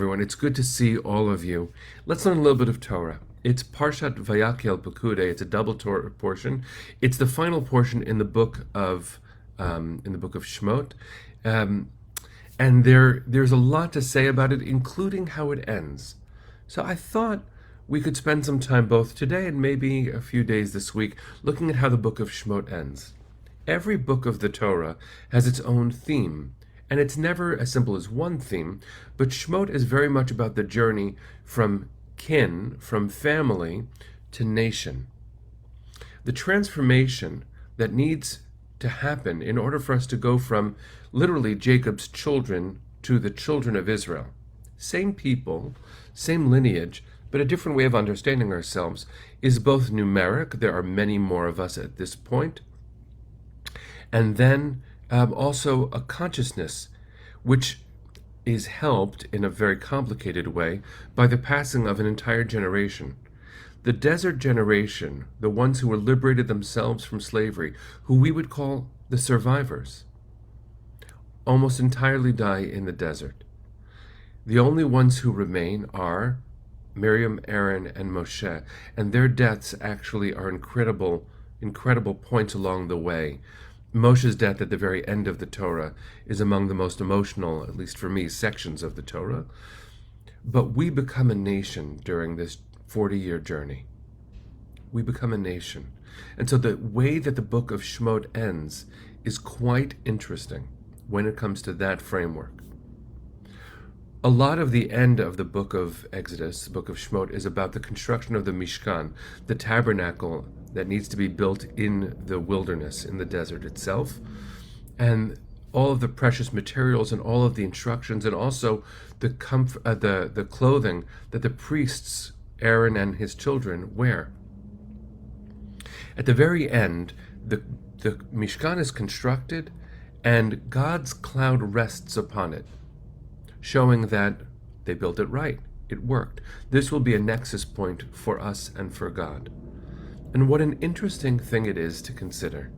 Everyone, it's good to see all of you. Let's learn a little bit of Torah. It's Parshat VaYakhel-Pekudei. It's a double Torah portion. It's the final portion in the book of Shemot, and there's a lot to say about it, including how it ends. So I thought we could spend some time both today and maybe a few days this week looking at how the book of Shemot ends. Every book of the Torah has its own theme. And it's never as simple as one theme, but Shemot is very much about the journey from kin, from family, to nation. The transformation that needs to happen in order for us to go from literally Jacob's children to the children of Israel. Same people, same lineage, but a different way of understanding ourselves is both numeric. There are many more of us at this point. And then also a consciousness which is helped in a very complicated way by the passing of an entire generation. The desert generation, the ones who were liberated themselves from slavery, who we would call the survivors, almost entirely die in the desert. The only ones who remain are Miriam, Aaron, and Moshe, and their deaths actually are incredible points along the way. Moshe's death at the very end of the Torah is among the most emotional, at least for me, sections of the Torah. But we become a nation during this 40-year journey. We become a nation. And so the way that the book of Shemot ends is quite interesting when it comes to that framework. A lot of the end of the book of Exodus, the book of Shemot, is about the construction of the Mishkan, the tabernacle that needs to be built in the wilderness, in the desert itself, and all of the precious materials and all of the instructions, and also the clothing that the priests, Aaron and his children, wear. At the very end, the Mishkan is constructed, and God's cloud rests upon it, showing that they built it right. It worked. This will be a nexus point for us and for God. And what an interesting thing it is to consider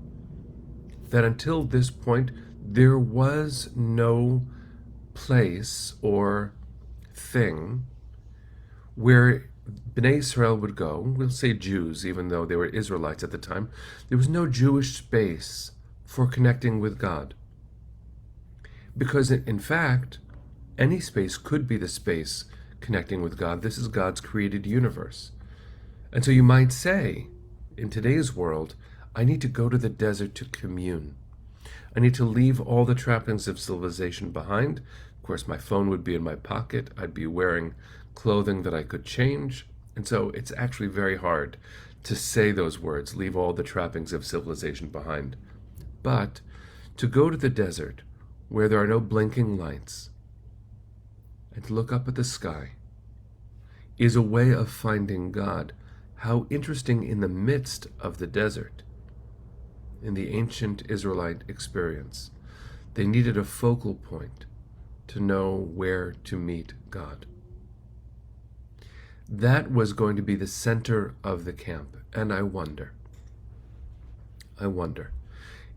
that until this point, there was no place or thing where Bnei Israel would go. We'll say Jews, even though they were Israelites at the time. There was no Jewish space for connecting with God. Because in fact, any space could be the space connecting with God. This is God's created universe. And so you might say, in today's world, I need to go to the desert to commune. I need to leave all the trappings of civilization behind. Of course, my phone would be in my pocket. I'd be wearing clothing that I could change. And so it's actually very hard to say those words, leave all the trappings of civilization behind. But to go to the desert where there are no blinking lights and to look up at the sky is a way of finding God. How interesting in the midst of the desert, in the ancient Israelite experience, they needed a focal point to know where to meet God. That was going to be the center of the camp, and I wonder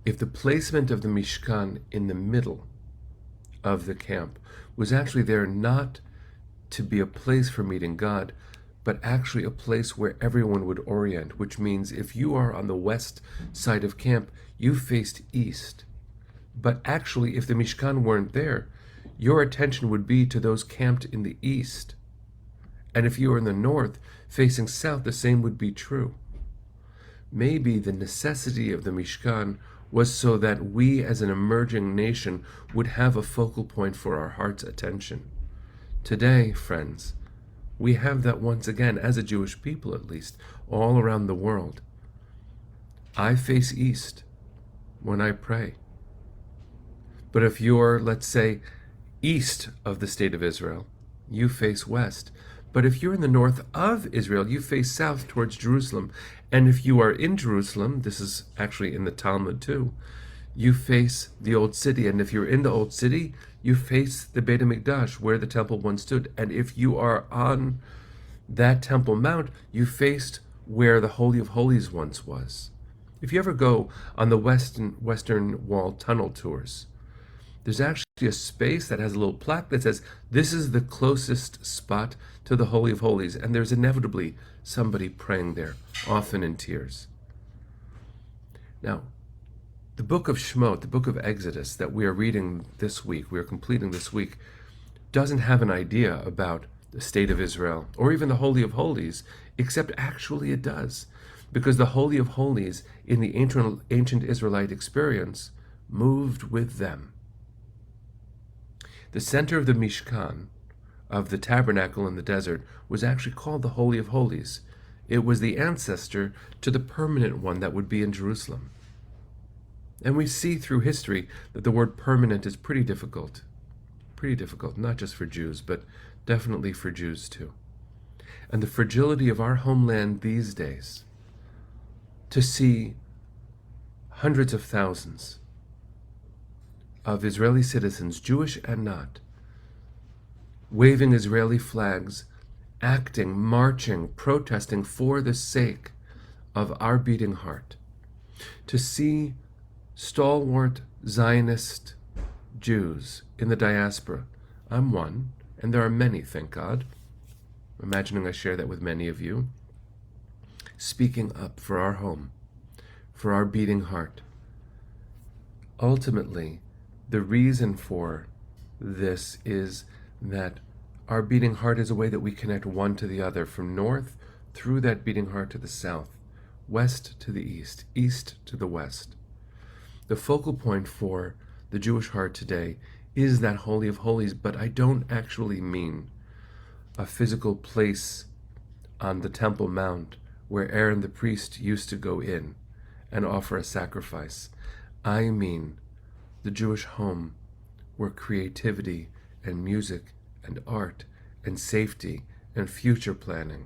if the placement of the Mishkan in the middle of the camp was actually there not to be a place for meeting God, but actually a place where everyone would orient, which means if you are on the west side of camp, you faced east. But actually, if the Mishkan weren't there, your attention would be to those camped in the east. And if you were in the north, facing south, the same would be true. Maybe the necessity of the Mishkan was so that we as an emerging nation would have a focal point for our heart's attention. Today, friends, we have that once again, as a Jewish people at least, all around the world. I face east when I pray. But if you're, let's say, east of the state of Israel, you face west. But if you're in the north of Israel, you face south towards Jerusalem. And if you are in Jerusalem, this is actually in the Talmud too, you face the old city. And if you're in the old city, you face the Beit HaMikdash, where the temple once stood. And if you are on that Temple Mount, you faced where the Holy of Holies once was. If you ever go on the Western Wall tunnel tours, There's actually a space that has a little plaque that says, this is the closest spot to the Holy of Holies. And there's inevitably somebody praying there, often in tears. Now, the book of Shemot, the book of Exodus that we are reading this week, we are completing this week, doesn't have an idea about the state of Israel or even the Holy of Holies, except actually it does. Because the Holy of Holies in the ancient Israelite experience moved with them. The center of the Mishkan, of the tabernacle in the desert, was actually called the Holy of Holies. It was the ancestor to the permanent one that would be in Jerusalem. And we see through history that the word permanent is pretty difficult. Pretty difficult, not just for Jews, but definitely for Jews too. And the fragility of our homeland these days, to see hundreds of thousands of Israeli citizens, Jewish and not, waving Israeli flags, acting, marching, protesting for the sake of our beating heart. To see stalwart Zionist Jews in the diaspora, I'm one, and there are many, thank God, imagining I share that with many of you, speaking up for our home, for our beating heart. Ultimately, the reason for this is that our beating heart is a way that we connect one to the other, from north through that beating heart to the south, west to the east, east to the west. The focal point for the Jewish heart today is that Holy of Holies, but I don't actually mean a physical place on the Temple Mount where Aaron the priest used to go in and offer a sacrifice. I mean the Jewish home where creativity and music and art and safety and future planning,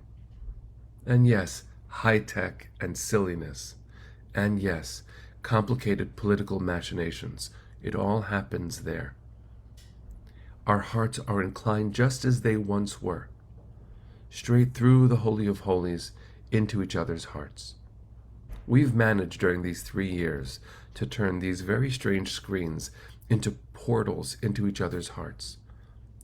and yes, high-tech and silliness, and yes, complicated political machinations, it all happens there. Our hearts are inclined just as they once were, straight through the Holy of Holies into each other's hearts. We've managed during these 3 years to turn these very strange screens into portals into each other's hearts.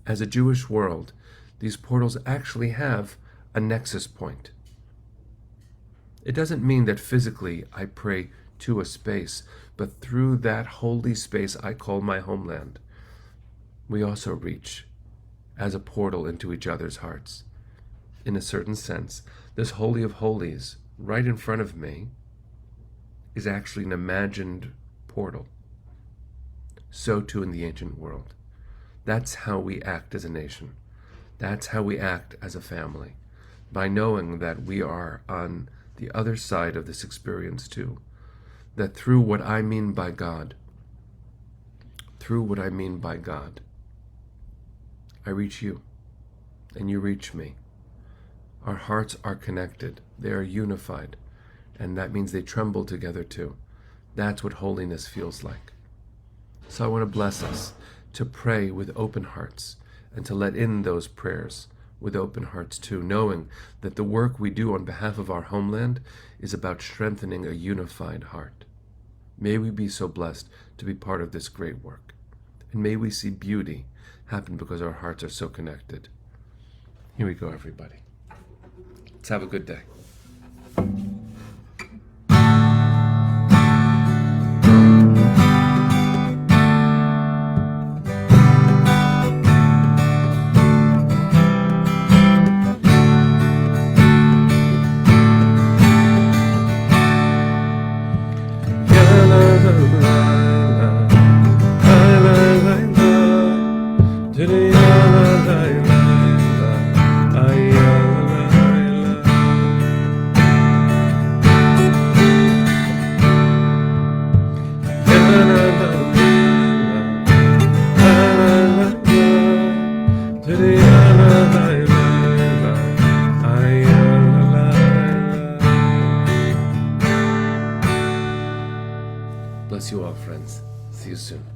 As a Jewish world, these portals actually have a nexus point. It doesn't mean that physically I pray to a space, but through that holy space I call my homeland, we also reach as a portal into each other's hearts. In a certain sense, this Holy of Holies, right in front of me, is actually an imagined portal. So too in the ancient world. That's how we act as a nation. That's how we act as a family, by knowing that we are on the other side of this experience too. That through what I mean by God, I reach you, and you reach me. Our hearts are connected. They are unified, and that means they tremble together too. That's what holiness feels like. So I want to bless us to pray with open hearts and to let in those prayers with open hearts too, knowing that the work we do on behalf of our homeland is about strengthening a unified heart. May we be so blessed to be part of this great work. And may we see beauty happen because our hearts are so connected. Here we go, everybody. Let's have a good day. Bless you all, friends. See you soon.